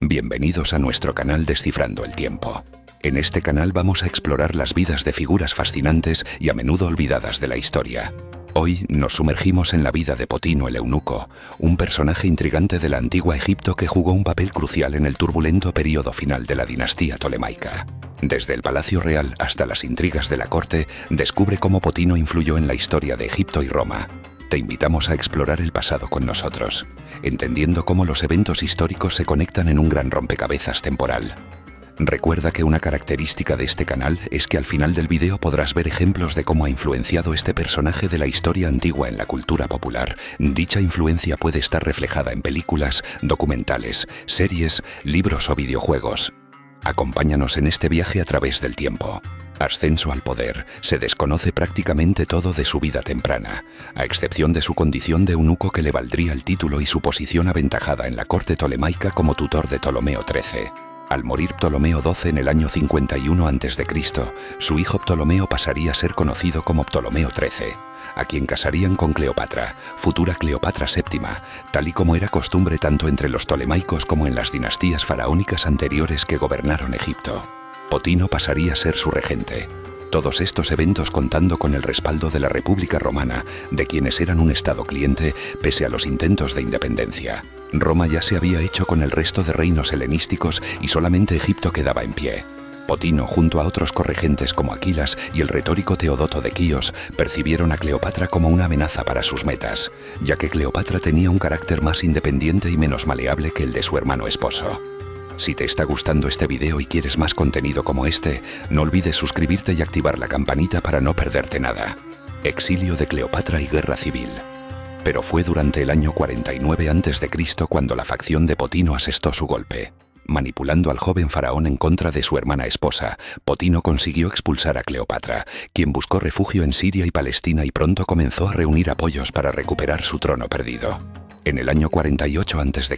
Bienvenidos a nuestro canal Descifrando el Tiempo. En este canal vamos a explorar las vidas de figuras fascinantes y a menudo olvidadas de la historia. Hoy nos sumergimos en la vida de Potino el Eunuco, un personaje intrigante de la antigua Egipto que jugó un papel crucial en el turbulento período final de la dinastía tolemaica. Desde el palacio real hasta las intrigas de la corte, descubre cómo Potino influyó en la historia de Egipto y Roma. Te invitamos a explorar el pasado con nosotros, entendiendo cómo los eventos históricos se conectan en un gran rompecabezas temporal. Recuerda que una característica de este canal es que al final del video podrás ver ejemplos de cómo ha influenciado este personaje de la historia antigua en la cultura popular. Dicha influencia puede estar reflejada en películas, documentales, series, libros o videojuegos. Acompáñanos en este viaje a través del tiempo. Ascenso al poder. Se desconoce prácticamente todo de su vida temprana, a excepción de su condición de eunuco que le valdría el título y su posición aventajada en la corte tolemaica como tutor de Ptolomeo XIII. Al morir Ptolomeo XII en el año 51 a.C., su hijo Ptolomeo pasaría a ser conocido como Ptolomeo XIII, a quien casarían con Cleopatra, futura Cleopatra VII, tal y como era costumbre tanto entre los tolemaicos como en las dinastías faraónicas anteriores que gobernaron Egipto. Potino pasaría a ser su regente. Todos estos eventos contando con el respaldo de la República Romana, de quienes eran un estado cliente pese a los intentos de independencia. Roma ya se había hecho con el resto de reinos helenísticos y solamente Egipto quedaba en pie. Potino, junto a otros corregentes como Aquilas y el retórico Teodoto de Quíos, percibieron a Cleopatra como una amenaza para sus metas, ya que Cleopatra tenía un carácter más independiente y menos maleable que el de su hermano esposo. Si te está gustando este video y quieres más contenido como este, no olvides suscribirte y activar la campanita para no perderte nada. Exilio de Cleopatra y guerra civil. Pero fue durante el año 49 a.C. cuando la facción de Potino asestó su golpe. Manipulando al joven faraón en contra de su hermana esposa, Potino consiguió expulsar a Cleopatra, quien buscó refugio en Siria y Palestina y pronto comenzó a reunir apoyos para recuperar su trono perdido. En el año 48 a.C.,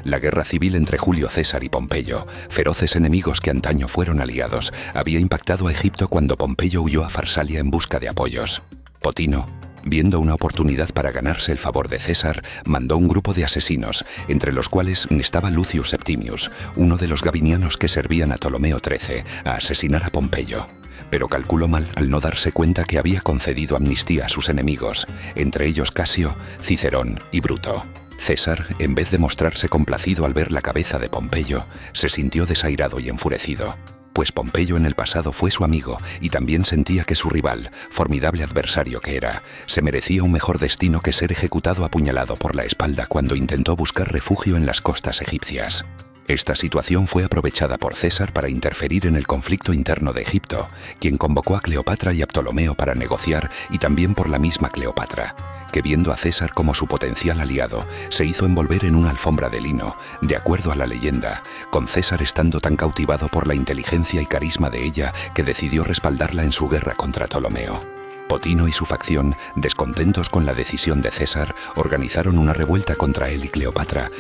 la guerra civil entre Julio César y Pompeyo, feroces enemigos que antaño fueron aliados, había impactado a Egipto cuando Pompeyo huyó a Farsalia en busca de apoyos. Potino, viendo una oportunidad para ganarse el favor de César, mandó un grupo de asesinos, entre los cuales estaba Lucius Septimius, uno de los gabinianos que servían a Ptolomeo XIII, a asesinar a Pompeyo. Pero calculó mal al no darse cuenta que había concedido amnistía a sus enemigos, entre ellos Casio, Cicerón y Bruto. César, en vez de mostrarse complacido al ver la cabeza de Pompeyo, se sintió desairado y enfurecido, pues Pompeyo en el pasado fue su amigo y también sentía que su rival, formidable adversario que era, se merecía un mejor destino que ser ejecutado apuñalado por la espalda cuando intentó buscar refugio en las costas egipcias. Esta situación fue aprovechada por César para interferir en el conflicto interno de Egipto, quien convocó a Cleopatra y a Ptolomeo para negociar, y también por la misma Cleopatra, que viendo a César como su potencial aliado, se hizo envolver en una alfombra de lino, de acuerdo a la leyenda, con César estando tan cautivado por la inteligencia y carisma de ella que decidió respaldarla en su guerra contra Ptolomeo. Potino y su facción, descontentos con la decisión de César, organizaron una revuelta contra él y Cleopatra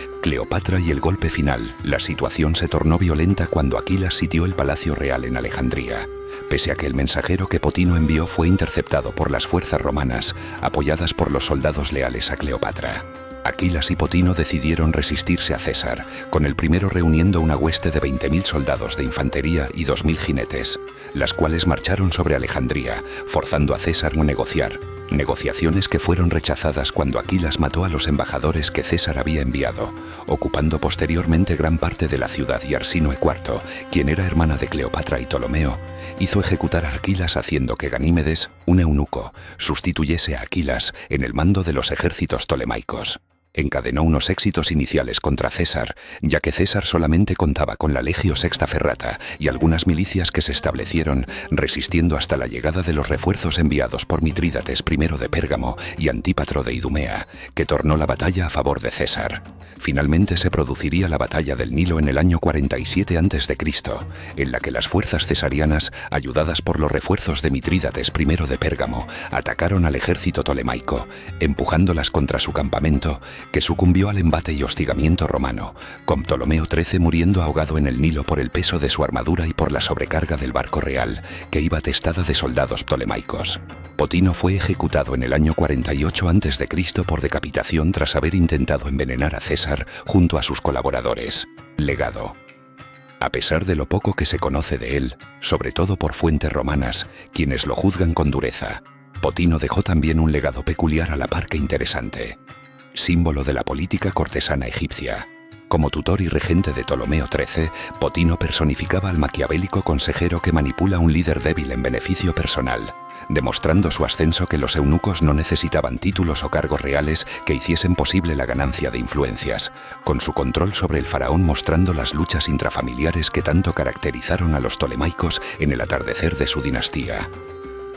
y el golpe final. La situación se tornó violenta cuando Aquilas sitió el Palacio Real en Alejandría, pese a que el mensajero que Potino envió fue interceptado por las fuerzas romanas, apoyadas por los soldados leales a Cleopatra. Aquilas y Potino decidieron resistirse a César, con el primero reuniendo una hueste de 20.000 soldados de infantería y 2.000 jinetes, las cuales marcharon sobre Alejandría, forzando a César a negociar. Negociaciones que fueron rechazadas cuando Aquilas mató a los embajadores que César había enviado, ocupando posteriormente gran parte de la ciudad, y Arsinoe IV, quien era hermana de Cleopatra y Ptolomeo, hizo ejecutar a Aquilas haciendo que Ganímedes, un eunuco, sustituyese a Aquilas en el mando de los ejércitos tolemaicos. Encadenó unos éxitos iniciales contra César, ya que César solamente contaba con la Legio Sexta Ferrata y algunas milicias que se establecieron, resistiendo hasta la llegada de los refuerzos enviados por Mitrídates I de Pérgamo y Antípatro de Idumea, que tornó la batalla a favor de César. Finalmente se produciría la batalla del Nilo en el año 47 a.C., en la que las fuerzas cesarianas, ayudadas por los refuerzos de Mitrídates I de Pérgamo, atacaron al ejército tolemaico, empujándolas contra su campamento, que sucumbió al embate y hostigamiento romano, con Ptolomeo XIII muriendo ahogado en el Nilo por el peso de su armadura y por la sobrecarga del barco real, que iba atestada de soldados ptolemaicos. Potino fue ejecutado en el año 48 a.C. por decapitación tras haber intentado envenenar a César junto a sus colaboradores. Legado. A pesar de lo poco que se conoce de él, sobre todo por fuentes romanas, quienes lo juzgan con dureza, Potino dejó también un legado peculiar a la par que interesante. Símbolo de la política cortesana egipcia. Como tutor y regente de Ptolomeo XIII, Potino personificaba al maquiavélico consejero que manipula a un líder débil en beneficio personal, demostrando su ascenso que los eunucos no necesitaban títulos o cargos reales que hiciesen posible la ganancia de influencias, con su control sobre el faraón mostrando las luchas intrafamiliares que tanto caracterizaron a los ptolemaicos en el atardecer de su dinastía.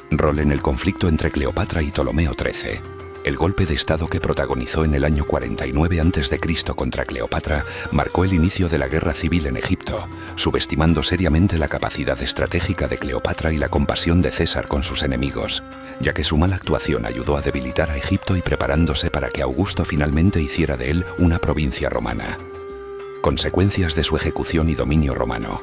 Rol en el conflicto entre Cleopatra y Ptolomeo XIII. El golpe de estado que protagonizó en el año 49 a.C. contra Cleopatra marcó el inicio de la guerra civil en Egipto, subestimando seriamente la capacidad estratégica de Cleopatra y la compasión de César con sus enemigos, ya que su mala actuación ayudó a debilitar a Egipto y preparándose para que Augusto finalmente hiciera de él una provincia romana. Consecuencias de su ejecución y dominio romano.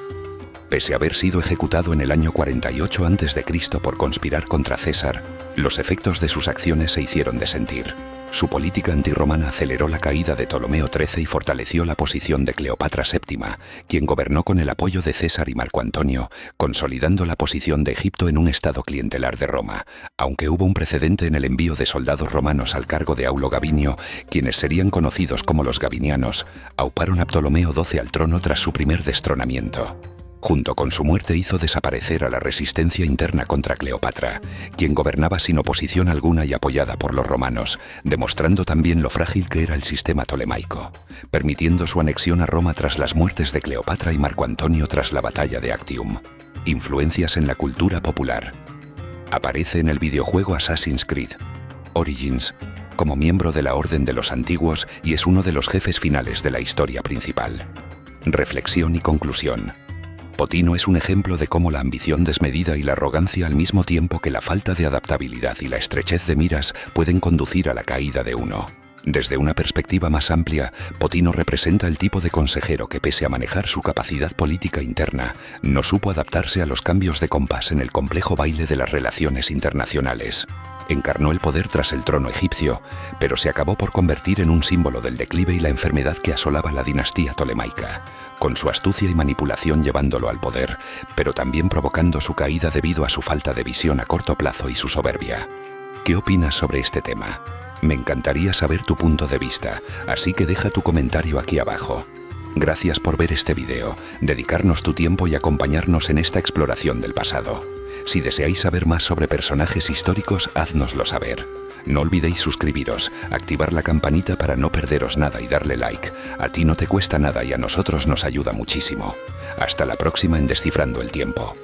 Pese a haber sido ejecutado en el año 48 a.C. por conspirar contra César, los efectos de sus acciones se hicieron de sentir. Su política antirromana aceleró la caída de Ptolomeo XIII y fortaleció la posición de Cleopatra VII, quien gobernó con el apoyo de César y Marco Antonio, consolidando la posición de Egipto en un estado clientelar de Roma, aunque hubo un precedente en el envío de soldados romanos al cargo de Aulo Gabinio, quienes serían conocidos como los gabinianos, auparon a Ptolomeo XII al trono tras su primer destronamiento. Junto con su muerte hizo desaparecer a la resistencia interna contra Cleopatra, quien gobernaba sin oposición alguna y apoyada por los romanos, demostrando también lo frágil que era el sistema tolemaico, permitiendo su anexión a Roma tras las muertes de Cleopatra y Marco Antonio tras la batalla de Actium. Influencias en la cultura popular. Aparece en el videojuego Assassin's Creed Origins como miembro de la Orden de los Antiguos y es uno de los jefes finales de la historia principal. Reflexión y conclusión. Potino es un ejemplo de cómo la ambición desmedida y la arrogancia al mismo tiempo que la falta de adaptabilidad y la estrechez de miras pueden conducir a la caída de uno. Desde una perspectiva más amplia, Potino representa el tipo de consejero que, pese a manejar su capacidad política interna, no supo adaptarse a los cambios de compás en el complejo baile de las relaciones internacionales. Encarnó el poder tras el trono egipcio, pero se acabó por convertir en un símbolo del declive y la enfermedad que asolaba la dinastía tolemaica, con su astucia y manipulación llevándolo al poder, pero también provocando su caída debido a su falta de visión a corto plazo y su soberbia. ¿Qué opinas sobre este tema? Me encantaría saber tu punto de vista, así que deja tu comentario aquí abajo. Gracias por ver este video, dedicarnos tu tiempo y acompañarnos en esta exploración del pasado. Si deseáis saber más sobre personajes históricos, háznoslo saber. No olvidéis suscribiros, activar la campanita para no perderos nada y darle like. A ti no te cuesta nada y a nosotros nos ayuda muchísimo. Hasta la próxima en Descifrando el Tiempo.